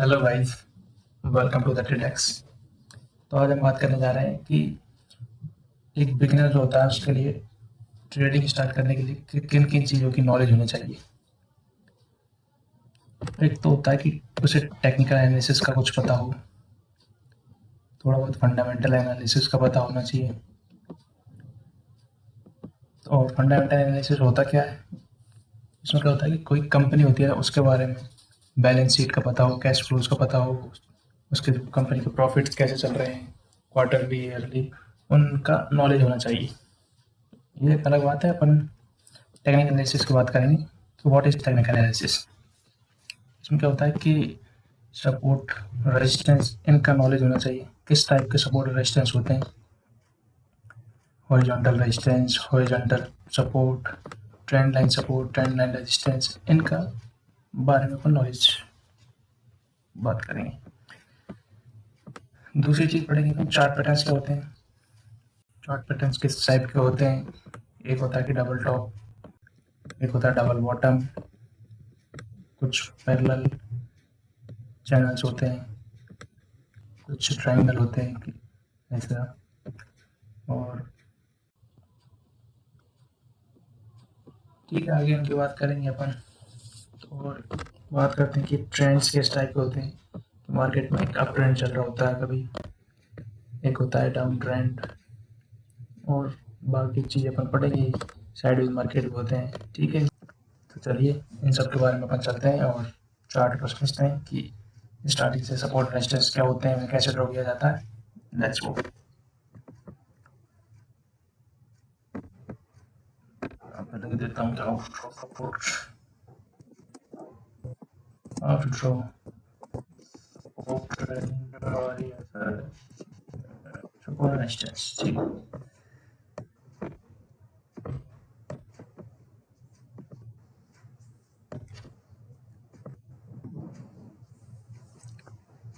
Hello guys, welcome to the Tradex. तो आज हम बात करने जा रहे हैं कि एक बिगिनर जो होता है उसके लिए ट्रेडिंग स्टार्ट करने के लिए किन किन चीज़ों की नॉलेज होनी चाहिए। एक तो होता है कि उसे टेक्निकल एनालिसिस का कुछ पता हो, थोड़ा बहुत फंडामेंटल एनालिसिस का पता होना चाहिए। और फंडामेंटल एनालिसिस होता क्या है, इसमें क्या होता है कि कोई कंपनी होती है उसके बारे में बैलेंस शीट का पता हो, कैश फ्लोज का पता हो, उसके कंपनी के प्रॉफिट्स कैसे चल रहे हैं, क्वार्टरली ईयरली, उनका नॉलेज होना चाहिए। ये एक अलग बात है। अपन टेक्निकल एनालिसिस की बात करेंगे। तो व्हाट इज टेक्निकल एनालिसिस? इसमें क्या होता है कि सपोर्ट, रेजिस्टेंस, इनका नॉलेज होना चाहिए। किस टाइप के सपोर्ट रेजिस्टेंस होते हैं, horizontal resistance, horizontal support, trend line support, trend line resistance, इनका बारे में अपन नॉलेज बात करेंगे। दूसरी चीज पढ़ेंगे अपन चार्ट पैटर्न्स क्या होते हैं। चार्ट पैटर्न्स किस टाइप के होते हैं? एक होता है कि डबल टॉप, एक होता है डबल बॉटम, कुछ पैरेलल चैनल्स होते हैं, कुछ ट्रायंगल होते हैं ऐसा। और ठीक है, आगे उनकी बात करेंगे अपन। और बात करते हैं कि ट्रेंड्स किस टाइप के होते हैं। मार्केट में एक अप ट्रेंड चल रहा होता है, कभी एक होता है डाउन ट्रेंड, और बाकी चीज़ अपन पढ़ेंगे। साइडवेज मार्केट भी होते हैं। ठीक है, तो चलिए इन सब के बारे में अपन चलते हैं और चार्ट पर समझते हैं कि स्टार्टिंग से सपोर्ट रेजिस्टेंस क्या होते हैं, उन्हें कैसे ड्रॉ किया जाता है। Let's go. लिख देता हूँ सपोर्ट, ड्रॉ सपोर्ट रेजिस्टेंस। ठीक है,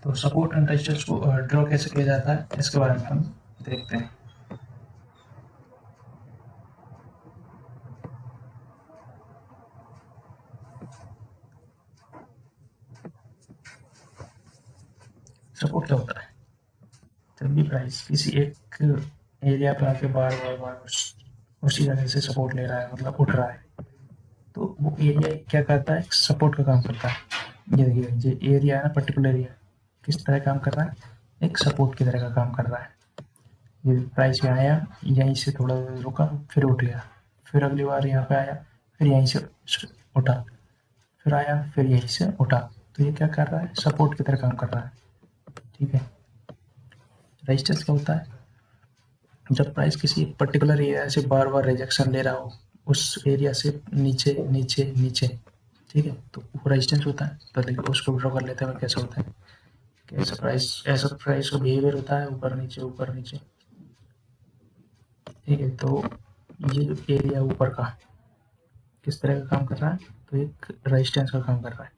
तो सपोर्ट एंड रेजिस्टेंस को ड्रॉ कैसे किया जाता है इसके बारे में हम देखते हैं। सपोर्ट क्या होता है? जब भी प्राइस किसी एक एरिया पर आके बार बार बार उसी जगह से सपोर्ट ले रहा है, मतलब उठ रहा है, तो वो एरिया क्या करता है? सपोर्ट का काम करता है। ये देखिए, ये एरिया है ना, पर्टिकुलर एरिया किस तरह काम कर रहा है? एक सपोर्ट की तरह का काम कर रहा है। ये प्राइस में आया, यहीं से थोड़ा देर रुका, फिर उठ गया, फिर अगली बार यहाँ पे आया, फिर यहीं से उठा, फिर आया, फिर यहीं से उठा। तो ये क्या कर रहा है? सपोर्ट की तरह काम कर रहा है। ठीक है। रेजिस्टेंस क्या होता है? जब प्राइस किसी पर्टिकुलर एरिया से बार बार रिजेक्शन ले रहा हो, उस एरिया से नीचे नीचे नीचे, ठीक है, तो वो रेजिस्टेंस होता है। तो देखो उसको ड्रॉ कर लेते हैं, कैसे होता है कि ऐसा प्राइस का बिहेवियर होता है, ऊपर नीचे ऊपर नीचे। ठीक है, तो ये जो एरिया ऊपर का किस तरह का काम कर रहा है? तो एक रेजिस्टेंस का काम कर रहा है।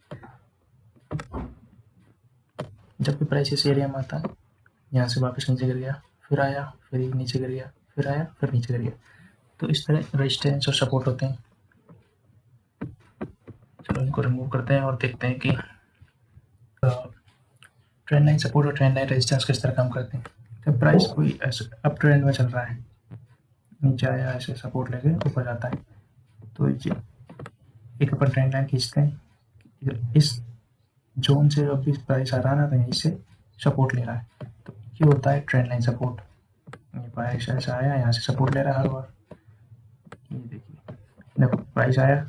जब भी प्राइस इस एरिया में आता है, यहाँ से वापस नीचे गिर गया, फिर आया, फिर नीचे गिर गया, फिर आया, फिर नीचे गिर गया, तो इस तरह रेजिस्टेंस और सपोर्ट होते हैं। चलो इनको रिमूव करते हैं और देखते हैं कि ट्रेंड लाइन सपोर्ट और ट्रेंड लाइन रेजिस्टेंस किस तरह काम करते हैं। जब प्राइस कोई ऐसे अप ट्रेंड में चल रहा है, नीचे आया, ऐसे सपोर्ट लेके ऊपर जाता है, तो ये एक अपन ट्रेंड लाइन खींचते हैं। इस जोन से जब भी प्राइस आ रहा है ना, तो यहीं से सपोर्ट ले रहा है, तो ये होता है ट्रेंड लाइन सपोर्ट। ये प्राइस ऐसा आया, यहाँ से सपोर्ट ले रहा है हर बार। ये देखिए, देखो प्राइस आया,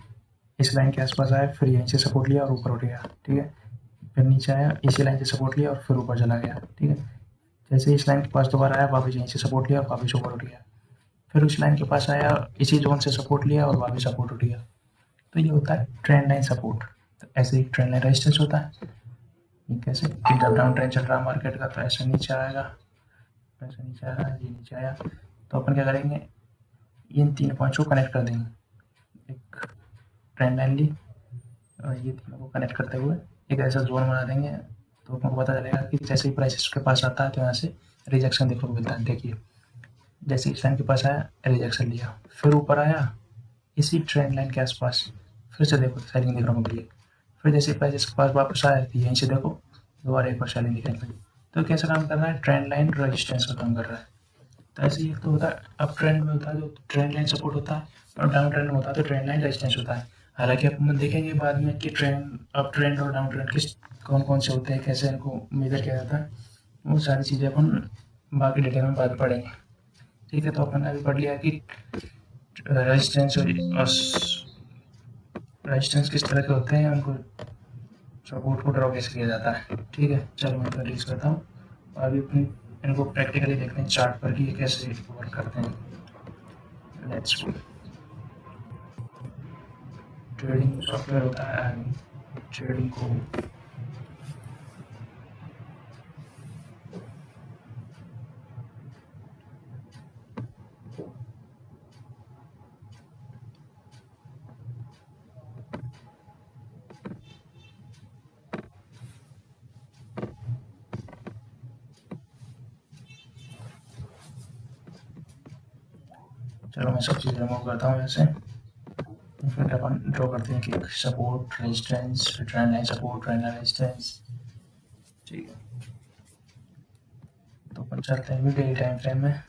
इस लाइन के आसपास आया, फिर यहीं से सपोर्ट लिया और ऊपर उठ गया। ठीक है, फिर नीचे आया, इसी लाइन से सपोर्ट लिया और फिर ऊपर चला गया। ठीक है, जैसे इस लाइन के पास दोबारा आया, वापस यहीं से सपोर्ट लिया और वापस ऊपर उठ गया, फिर उस लाइन के पास आया, इसी जोन से सपोर्ट लिया और वापस सपोर्ट उठ गया। तो ये होता है ट्रेंड लाइन सपोर्ट। तो ऐसे ही ट्रेंड लाइन रेजिस्टेंस होता है। ये कैसे? जब डाउन ट्रेंड चल रहा है मार्केट का, तो ऐसा नीचे आएगा, ऐसा नीचे आया, ये नीचे आया, तो अपन क्या करेंगे, इन तीन पॉइंट्स को कनेक्ट कर देंगे। एक ट्रेंड लाइन ली और ये तीनों को कनेक्ट करते हुए एक ऐसा जोन बना देंगे, तो आपको पता चलेगा कि जैसे ही प्राइस इसके पास आता है, तो यहाँ से रिजेक्शन देखने को मिलता है। देखिए, जैसे इस लाइन के पास आया, रिजेक्शन लिया, फिर ऊपर आया इसी ट्रेंड लाइन के आसपास, फिर से देखो सेलिंग देखने को मिली, फिर जैसे प्राइस इसके पास वापस आया, तो यहीं से देखो दोबारा एक और चैलेंज दिखाई पड़ी। तो कैसा काम कर रहा है, ट्रेंड लाइन रेजिस्टेंस का काम कर रहा है। तो ऐसे ही तो होता है, अप ट्रेंड में होता है जो ट्रेंड लाइन सपोर्ट होता है, और डाउन ट्रेंड में होता है तो ट्रेंड लाइन रेजिस्टेंस होता है। हालांकि अपन देखेंगे बाद में कि ट्रेंड अप ट्रेंड और डाउन ट्रेंड किस कौन कौन से होते हैं, कैसे इनको मेजर किया जाता है, वो सारी चीज़ें अपन बाकी डिटेल में बाद में पढ़ेंगे। ठीक है, तो अपन ने अभी पढ़ लिया कि रेजिस्टेंस और रेजिस्टेंस किस तरह के होते हैं, उनको सपोर्ट को ड्रॉ कैसे किया जाता है। ठीक है, चलो मैं रिलीज करता हूँ। अभी अपनी इनको प्रैक्टिकली देखते हैं चार्ट पर कि ये कैसे वर्क करते हैं। Let's go. ट्रेडिंग सॉफ्टवेयर होता है, ट्रेडिंग को चलो मैं सब चीज़ रिमूव करता हूँ ऐसे। फिर अपन ड्रॉ करते हैं कि support resistance, trend line support, trend line resistance. ठीक है, तो अपन चलते हैं डेली टाइम फ्रेम में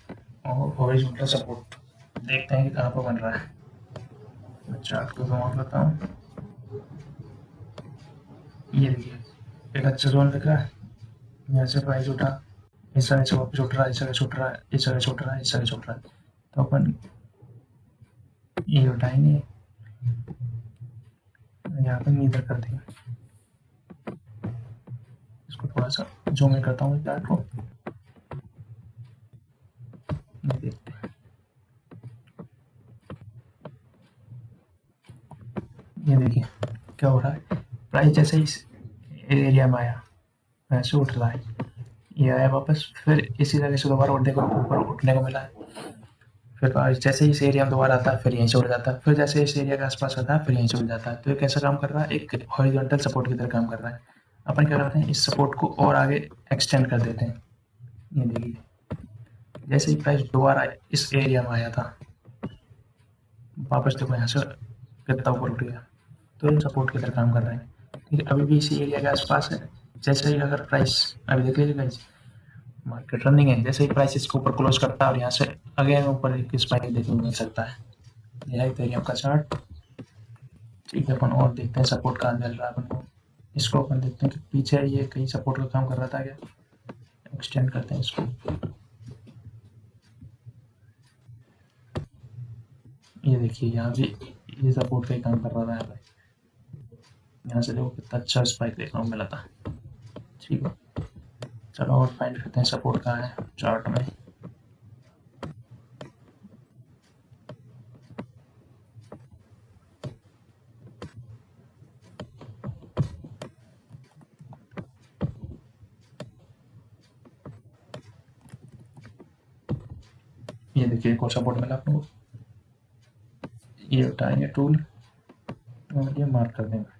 और हॉरिजॉन्टल सपोर्ट देखते हैं कि कहाँ पर बन रहा है। मैं चार्ट को जूम आउट करता हूँ। ये देखिए एक अच्छा जोन दिख रहा है, यहाँ से प्राइस उठा, इस तरह से वापस उठ रहा है, इस तरह से उठ रहा है, इस तरह से उठ रहा है, इस तरह से उठ रहा है। तो अपन ये उठाएंगे, यहाँ पर नीचे कर देंगे। इसको थोड़ा सा जूम इन करता हूँ चार्ट को, देखते हैं। ये देखिए क्या हो रहा है, प्राइस जैसे इस एरिया में आया वैसे उठ रहा है, ये आया वापस, फिर इसी तरह से दोबारा उठने को ऊपर उठने को मिला है। फिर जैसे ही इस एरिया में दोबारा आता है फिर यहीं से उड़ जाता है, फिर जैसे इस एरिया के आसपास आता है फिर यहीं से उड़ जाता है। तो ये कैसा काम कर रहा है, एक हॉरिजॉन्टल सपोर्ट की तरह काम कर रहा है। अपन क्या करते हैं, इस सपोर्ट को और आगे एक्सटेंड कर देते हैं। ये देखिए जैसे ही प्राइस दोबारा इस एरिया में आया था, वापस देखो यहाँ से कितना ऊपर उठ गया, तो ये सपोर्ट की तरह काम कर रहे हैं। ठीक है, अभी भी इसी एरिया के आसपास है। जैसे ही अगर प्राइस, अभी देख लीजिए गाइस, मार्केट रनिंग है, जैसे ही प्राइस इसको ऊपर क्लोज करता है और यहाँ से अगेन ऊपर एक स्पाइक देखने को मिल सकता है। यह है इथेरियम का चार्ट। ठीक है, अपन और देखते हैं सपोर्ट कहाँ मिल रहा है अपन को। इसको अपन देखते हैं कि पीछे ये कहीं सपोर्ट का काम कर रहा था क्या, एक्सटेंड करते हैं इसको। ये देखिए यहाँ भी ये सपोर्ट का ही काम कर रहा था भाई, यहाँ से देखो कितना अच्छा स्पाइक देखने को मिला था। ठीक है, चलो और फाइंड करते हैं सपोर्ट कहाँ है चार्ट में। ये देखिए एक और सपोर्ट मिला अपने को, ये उठाएंगे टूल और ये मार्क कर देंगे।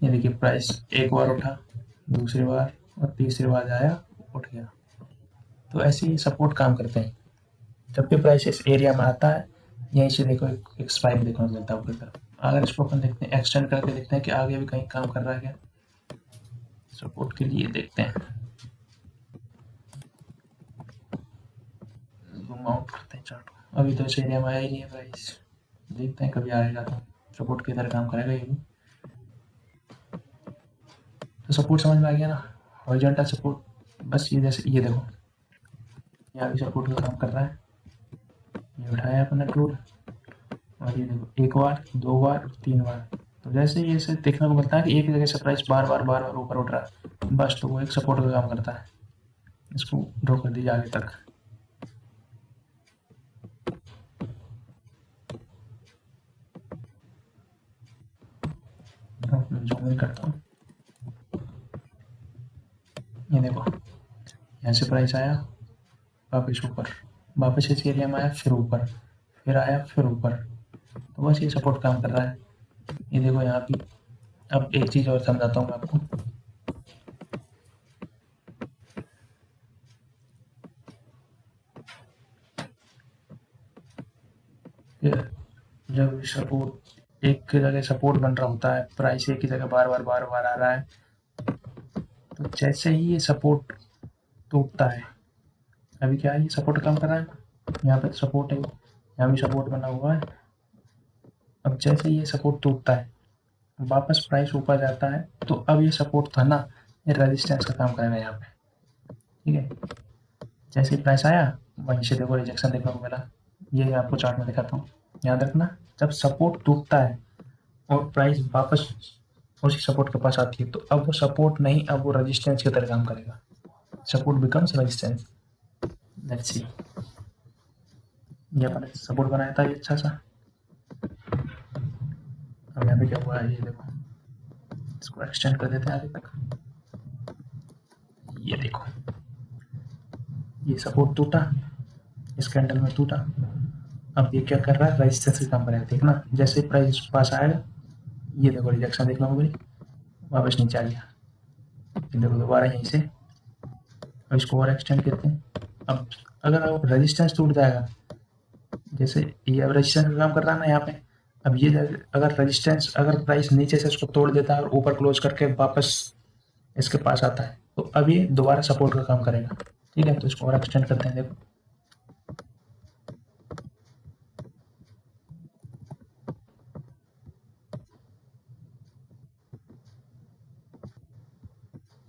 ये देखिए प्राइस एक बार उठा, दूसरी बार और तीसरी बार आया, उठ गया। तो ऐसे ही सपोर्ट काम करते हैं। जब भी प्राइस इस एरिया में आता है यहीं से देखो एक स्पाइक देखने को मिलता है ऊपर तरफ। अगर इसको अपन देखते हैं एक्सटेंड करके देखते हैं कि आगे भी कहीं काम कर रहा है क्या, सपोर्ट के लिए देखते हैं, जूम आउट करते हैं चार्ट को। अभी तो इस एरिया में आया ही नहीं है प्राइस, देखते हैं कभी आएगा तो सपोर्ट की तरह काम करेगा ये भी। तो सपोर्ट समझ में आ गया ना, हॉरिजॉन्टल सपोर्ट। बस ये जैसे ये देखो यहाँ भी सपोर्ट का काम कर रहा है, ये उठाया अपना टूल और ये देखो एक बार, दो बार, तीन बार। तो जैसे ही ऐसे देखने को मिलता है कि एक जगह से प्राइस बार बार बार बार ऊपर उठ रहा है, बस तो वो एक सपोर्ट का काम करता है। इसको ड्रॉ कर दीजिए आगे तक। जूम इन करता हूँ, ये देखो यहाँ से प्राइस आया वापस ऊपर, वापस इस एरिया में आया, फिर ऊपर, फिर आया, फिर ऊपर। तो बस ये सपोर्ट काम कर रहा है। ये देखो यहाँ भी। अब एक चीज़ और समझाता हूँ मैं आपको। जब सपोर्ट एक जगह सपोर्ट बन रहा होता है, प्राइस एक ही जगह बार बार आ रहा है। तो जैसे ही ये सपोर्ट टूटता है, अभी क्या है, ये सपोर्ट काम कर रहा है, यहाँ पे सपोर्ट है, यहाँ भी सपोर्ट बना हुआ है। अब जैसे ये सपोर्ट टूटता है, वापस प्राइस ऊपर जाता है, तो अब ये सपोर्ट था ना, ये रेजिस्टेंस का काम करेगा यहाँ पे। ठीक है, जैसे ही प्राइस आया वहीं से देखो रिजेक्शन देखने को मिला। ये आपको चार्ट में दिखाता हूँ, याद रखना, जब सपोर्ट टूटता है और प्राइस वापस उसी सपोर्ट के पास आती है, तो अब वो सपोर्ट नहीं, अब वो रेजिस्टेंस की तरह काम करेगा। Support becomes resistance. Let's see, ये अपन सपोर्ट बनाया था ये अच्छा सा। अब यहाँ पे क्या हुआ है, ये देखो, इसको एक्सटेंड कर देते हैं आगे तक। ये देखो, ये सपोर्ट टूटा, इस कैंडल में टूटा। अब ये क्या कर रहा है, रेजिस्टेंस का काम करेगा। देखना, जैसे प्राइस पास आएगा, ये देखो रिजेक्शन देखना होगा, वापस नीचे आ गया। ये देखो दोबारा यहीं से, अब इसको और एक्सटेंड करते हैं। अब अगर अब रेजिस्टेंस टूट जाएगा, जैसे ये अब रेजिस्टेंस का काम कर रहा है ना यहाँ पे, अब ये अगर रेजिस्टेंस, अगर प्राइस नीचे से इसको तोड़ देता है और ऊपर क्लोज करके वापस इसके पास आता है, तो अब ये दोबारा सपोर्ट का काम करेगा। ठीक है, तो इसको और एक्सटेंड करते हैं। देखो,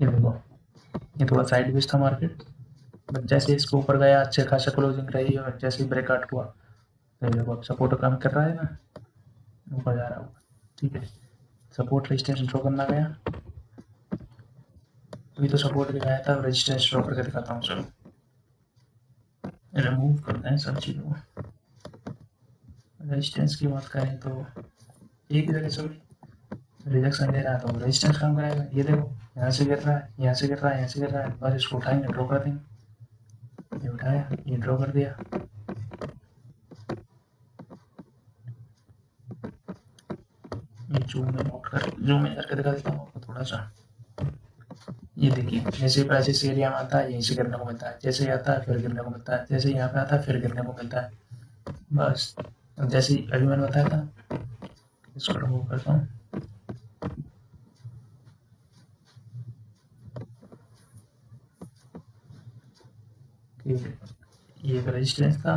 ये देखो, ये थोड़ा साइड वेज था मार्केट, बट जैसे इसके ऊपर गया, अच्छे खासा क्लोजिंग रही और जैसे ही ब्रेकआउट हुआ, तो देखो अब सपोर्ट का काम कर रहा है ना, ऊपर जा रहा होगा। ठीक है, सपोर्ट रेजिस्टेंस ड्रॉ करना गया, अभी तो सपोर्ट दिखाया था, रेजिस्टेंस ड्रॉ करके दिखाता हूँ। चलो रिमूव करते हैं सब चीज़ों को। रेजिस्टेंस की बात करें तो एक जगह से रिजेक्शन दे रहा है, तो रेजिस्टेंस काम करेगा। ये देखो, यहाँ से गिर रहा है, यहाँ से गिर रहा है, यहाँ से गिर रहा है, बस इसको उठाएंगे, ड्रॉ कर देंगे। ये उठाया, ये ड्रॉ कर दिया। ये जूम में नोट कर, जूम में करके दिखा देता हूँ आपको थोड़ा सा। ये देखिए, जैसे प्राइस इस एरिया में आता है, यहीं से गिरने को मिलता है, जैसे ही आता है फिर गिरने को मिलता है, जैसे यहाँ पे आता है फिर गिरने को मिलता है। बस जैसे अभी मैंने बताया था, इसको रिमूव करता हूँ। ये एक रेजिस्टेंस था,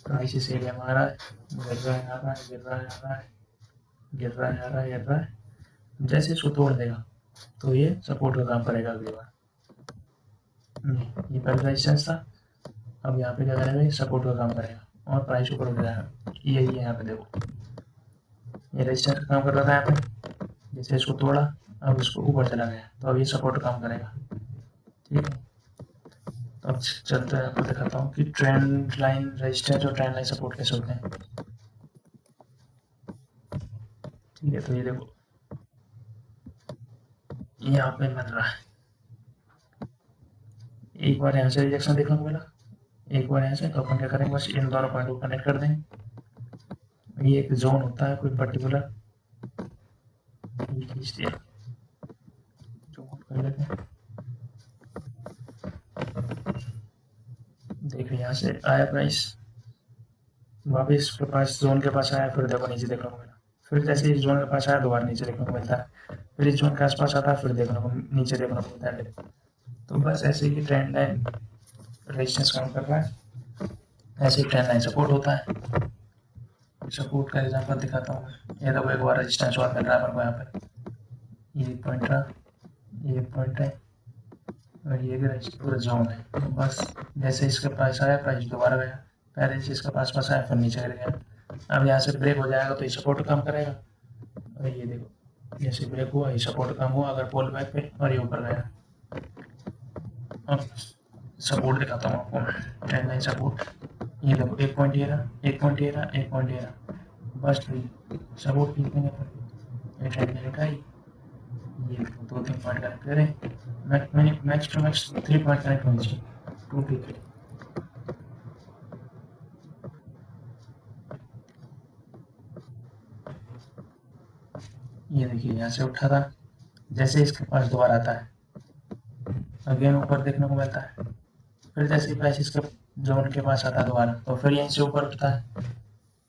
प्राइस इस एरिया में आ रहा है, गिर रहा है, आ रहा है, गिर रहा है, आ रहा है, गिर रहा है, आ रहा है, गिर रहा है। जैसे इसको तोड़ देगा, तो ये सपोर्ट का काम करेगा अगली बार। ये पहला रेजिस्टेंस था, अब यहाँ पे क्या करेगा, ये सपोर्ट का काम करेगा और प्राइस ऊपर उठ जाएगा। यही है, यहाँ पे देखो, ये रेजिस्टेंस का काम कर रहा था यहाँ पे, जैसे इसको तोड़ा, अब इसको ऊपर चला गया, तो अब ये सपोर्ट का काम करेगा। ठीक है, तो अब चलते हैं, आपको दिखाता हूँ कि ट्रेंड लाइन रेजिस्टेंस और ट्रेंड लाइन सपोर्ट कैसे होते हैं। ठीक है, तो ये देखो, यहाँ पे बन रहा है, एक बार यहाँ से रिजेक्शन देखने को मिला, एक बार यहाँ से, तो अपन क्या करेंगे, बस इन दोनों पॉइंट को कनेक्ट कर देंगे। ये एक जोन होता है कोई पर्टिकुलर, खींच दिया, जोन कर लेते हैं। देखिए यहाँ से आया प्राइस, वापिस के पास जोन के पास आया, फिर देखो नीचे देखने को मिला, फिर जैसे इस जोन के पास आया दोबारा नीचे देखने को मिलता है, फिर इस जोन के आसपास आता है, फिर देखने को नीचे देखने को मिलता है। तो बस ऐसे ही ट्रेंड लाइन रेजिस्टेंस काम कर रहा है, ऐसे ही ट्रेंड लाइन सपोर्ट होता है। सपोर्ट का एग्जांपल दिखाता हूँ। ये देखो, एक बार रेजिस्टेंस और मिल रहा है अपन को यहाँ पे, ये पॉइंट रहा, ये पॉइंट है और ये भी पूरा जोन है। तो बस जैसे इसके पास आया, प्राइस दोबारा गया, पहले से इसके पास आया, फिर नीचे गिर गया। अब यहाँ से ब्रेक हो जाएगा तो ये सपोर्ट काम करेगा, और ये देखो जैसे ब्रेक हुआ, ये सपोर्ट काम हुआ अगर पुल बैक पे, और ये ऊपर गया। अब सपोर्ट दिखाता हूँ आपको, ट्रेंड लाइन सपोर्ट। ये देखो, एक पॉइंट ये रहा, एक पॉइंट ये रहा, एक पॉइंट ये रहा, बस सपोर्ट खींचेंगे, ये ट्रेंड लाइन उठाई, ये दो तीन पॉइंट कनेक्ट करें, max to max 3 point connect होनी चाहिए, 2 to 3। ये देखिए, यहाँ से उठा था, जैसे इसके पास दोबारा आता है, अगेन ऊपर देखने को मिलता है, फिर जैसे ही प्राइस इसके जोन के पास आता है दोबारा, तो फिर यहीं से ऊपर उठता है,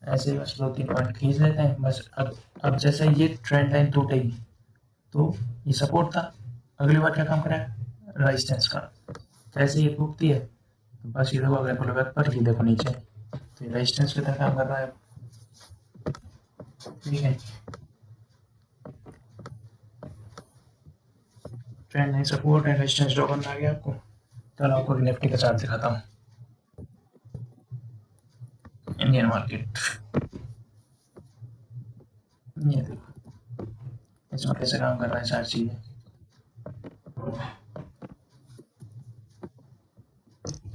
ऐसे ही बस 2-3 पॉइंट खींच लेते हैं बस। अब जैसे ये ट्रेंड लाइन टूटेगी तो ये सपोर्ट था, अगली बार क्या काम करेगा, रेजिस्टेंस का। जैसे ये टूटती है तो बस ये देखो अगले पुल बैक पर ये देखो नीचे, तो ये रेजिस्टेंस की तरह काम कर रहा है। ठीक है, ट्रेंड लाइन सपोर्ट है, रेजिस्टेंस ड्रॉ करना आ गया आपको। चलो आपको निफ्टी का चार्ट दिखाता हूँ। इंडियन मार्केट, ये देखो इसमें कैसे काम कर रहा है चार चीजें।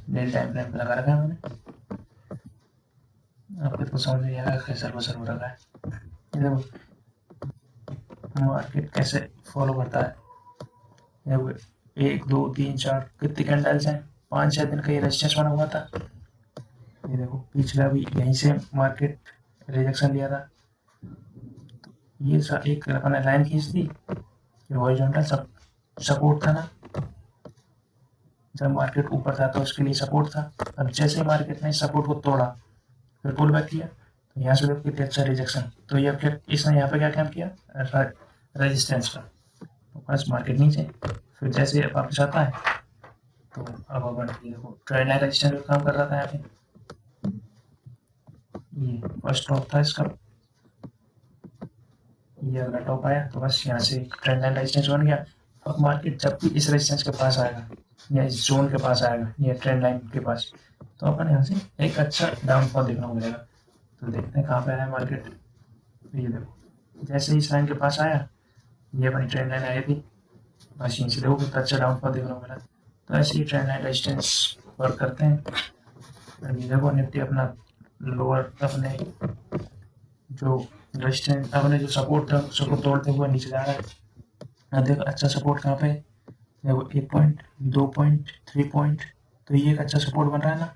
डेली टाइम फ्रेम पे लगा रखा है मैंने, आपको तो समझ नहीं आएगा कैसे सर्वसर हो रखा है। ये देखो मार्केट कैसे फॉलो करता है। ये देखो 1 2 3 4 कितनी कैंडल्स हैं, 5-6 दिन का ये रेजिस्टेंस बना हुआ था। ये देखो पिछला भी यहीं से मार्केट रिजेक्शन लिया था। ये एक अपने लाइन खींच दी, ये हॉरिजॉन्टल सपोर्ट था ना, जब मार्केट ऊपर था तो उसके लिए सपोर्ट था। अब जैसे मार्केट ने सपोर्ट को तोड़ा फिर पुल बैक किया, तो यहाँ से देखो कितने अच्छा रिजेक्शन। तो ये क्या इसने यहाँ पे क्या काम किया, रेजिस्टेंस का। तो बस मार्केट नीचे, फिर जैसे वापस आता है तो अब अपन देखो ट्रेंड लाइन रेजिस्टेंस का काम कर रहा था यहाँ पे। ये फर्स्ट टॉप था इसका, ये अगला टॉप आया तो बस यहाँ से ट्रेंड लाइन रेजिस्टेंस बन गया। अब मार्केट जब भी इस रेजिस्टेंस के पास आएगा या इस जोन के पास आएगा या ट्रेंड लाइन के पास, तो अपन यहाँ से एक अच्छा डाउनफॉल देखने को मिलेगा। तो देखते हैं कहाँ पे आया मार्केट। तो ये देखो जैसे इस लाइन के पास आया, ये अपनी ट्रेंड लाइन आई थी, बस यहीं से देखो कितना अच्छा डाउनफॉल देखने को मिला। तो ऐसे ही ट्रेंड लाइन रेजिस्टेंस वर्क करते हैं। और ये देखो निफ्टी अपना लोअर अपने जो रेजिस्टेंस अपने जो सपोर्ट था उसको तोड़ते हुए नीचे जा रहा है। अब देखो अच्छा सपोर्ट कहाँ पे, देखो 1 पॉइंट 2 पॉइंट 3 पॉइंट, तो ये एक अच्छा सपोर्ट बन रहा है ना।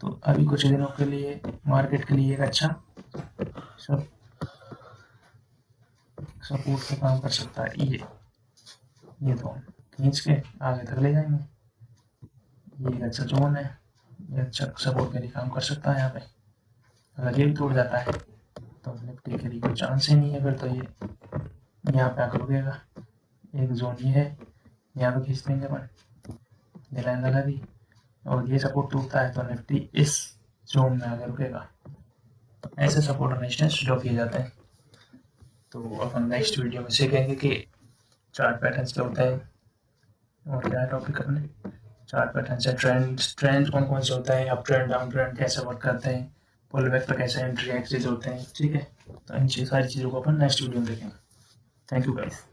तो अभी कुछ दिनों के लिए मार्केट के लिए एक अच्छा सब सपोर्ट का काम कर सकता है। ये तो खींच के आगे तक ले जाएंगे, ये एक अच्छा जोन है, ये अच्छा सपोर्ट के लिए काम कर सकता है यहाँ पे। अगर ये भी टूट जाता है तो निफ्टी के लिए कोई चांस ही नहीं है, फिर तो ये यहाँ पे आकर रुकेगा। एक जोन ये है, यहाँ पे खींच देंगे अपन, ये लाइन लगा दी, और ये सपोर्ट टूटता है तो निफ्टी इस जोन में आकर रुकेगा। ऐसे सपोर्ट और रेजिस्टेंस ड्रॉ किए जाते हैं। तो अपन नेक्स्ट वीडियो में सीखेंगे कि चार्ट पैटर्न्स क्या होता है और क्या टॉपिक अपने चार्ट पैटर्न्स है, ट्रेंड कौन कौन से होता है, अप ट्रेंड डाउन ट्रेंड कैसे वर्क करते हैं, पुल बैक पर कैसे एंट्री एक्सिस होते हैं। ठीक है, तो इन सारी चीज़ों को अपन नेक्स्ट वीडियो में देखेंगे। Thank you guys.